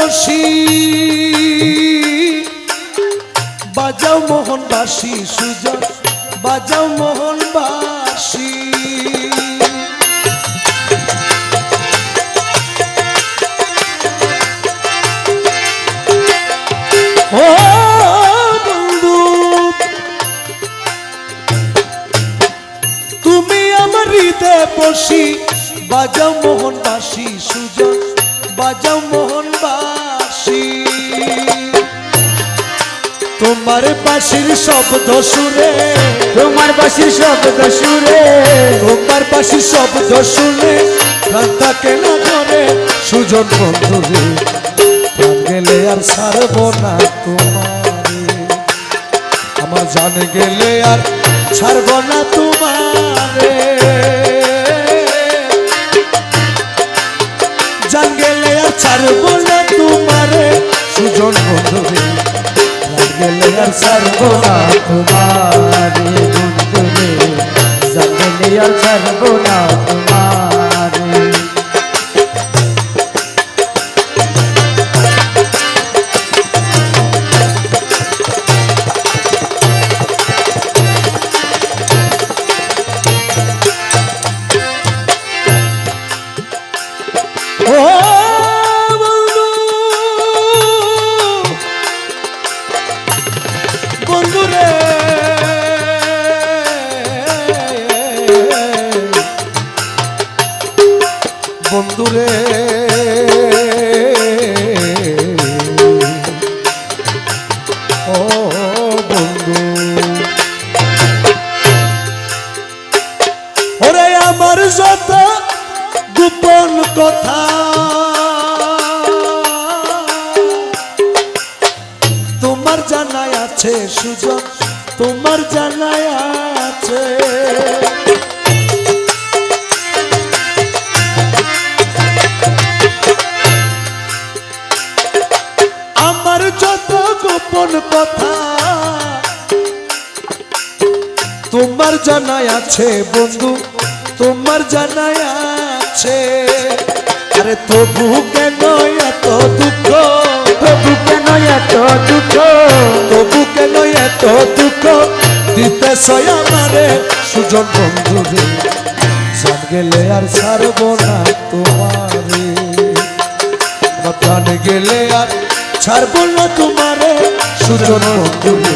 বসি বাজাও মোহন বাসি সুজন বাজাও মোহন বাসি ও বন্ধু তুমি আমার হৃদয়ে বসি বাজাও মোহন বাসি সুজন বাজাও মোহন বাসি তোমার বাঁশির শব্দ সুরে তোমার বাঁশির শব্দ সুরে তোমার বাঁশির শব্দ শুনে প্রাণ থাকে না ধরে সুজন বন্ধু রে প্রাণ গেলে আর ছাড়বো না তোমারে আমার জান গেলে আর ছাড়বো না তোমারে জান গেলে আর ছাড়বো না তোমারে সুজন বন্ধু রে গেলে আর ছাড়বো না তোমারে বন্ধু রে গেলে আর ছাড়বো না তোমারে বন্ধুরে বন্ধুরে ও বন্ধু ওরে আমার যত গোপন কথা তোমার জানাই আছে সুজন তোমার জানাই আছে আমার যত গোপন কথা তোমার জানাই আছে বন্ধু তোমার জানাই আছে আরে তবু কেন এত দুঃখ তবু কেন এত দুঃখ তবু কেন এত দুঃখ দিতেছ আমারে সুজন বন্ধু রে জান গেলে আর ছাড়বো না তোমারে আমার প্রাণ গেলে আর ছাড়বো না তোমারে সুজন বন্ধু রে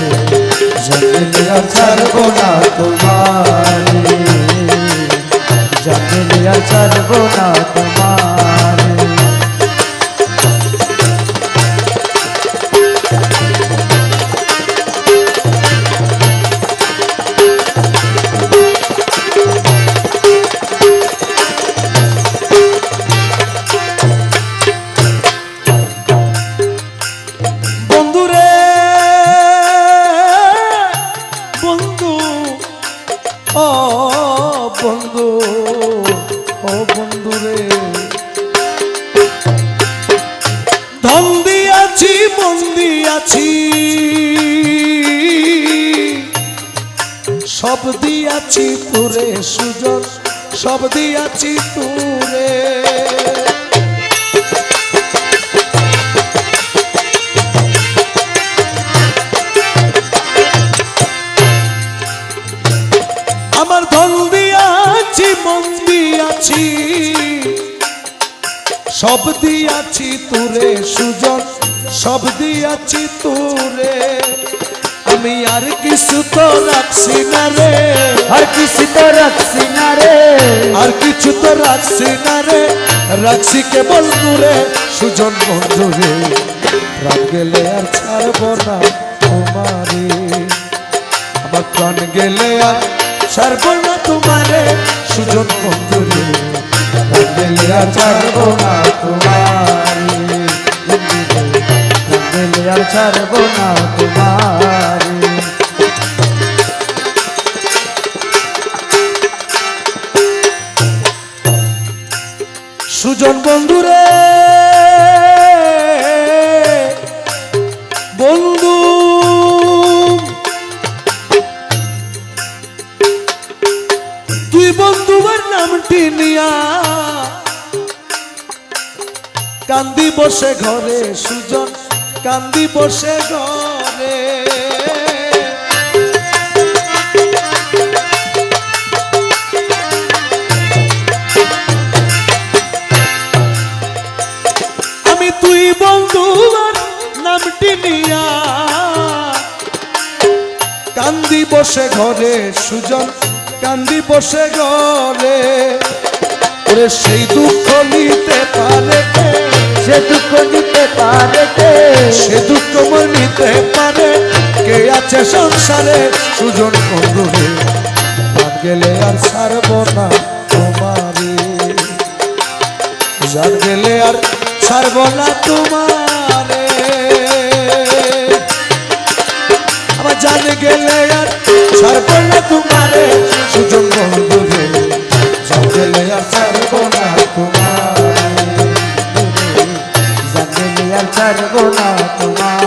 জান গেলে আর ছাড়বো না তোমারে গেলে আর ছাড়বো না তোমারে বন্ধু ও বন্ধু রে ধন দিয়াছি মন দিয়াছি সব দিয়াছি তোরে সুজন সব দিয়াছি তোরে আমার ধন দিয়াছি মন দিয়াছি সব দিয়াছি তোরে সুজন সব দিয়াছি তোরে আমি আর কিছু তো রাখছি না রে আর কিছু তো রাখছি না রে আর কিছু তো রাখছি না রে রাখছি কেবল তোরে সুজন বন্ধু রে প্রাণ গেলে আর ছাড়বো না তোমারে আমার প্রাণ গেলে আর ছাড়বো না তোমারে সুজন বন্ধু রে প্রাণ গেলে আর ছাড়বো না তোমারে প্রাণ গেলে আর ছাড়বো না তোমারে সুজন বন্ধু রে বন্ধু তুই বন্ধুর নামটি নিয়া কান্দি বসে ঘরে সুজন কান্দি বসে ঘরে আমি তুই বন্ধু আর নামটি নিয়া কান্দি বসে ঘরে সুজন কান্দি বসে ঘরে ওরে সেই দুঃখ নিতে পারে কে সে দুঃখ নিতে পারে কে সে দুঃখ নিতে পারে কে আছে সংসারে সুজন বন্ধু রে প্রাণ গেলে আর ছাড়বো না তোমারে জান গেলে আর ছাড়বো না তোমারে আমার জান গেলে আর ছাড়বো না তোমারে সুজন বন্ধু রে জান গেলে আর ছাড়বো না তোমারে জানলে আর ছাড়বো না তোমার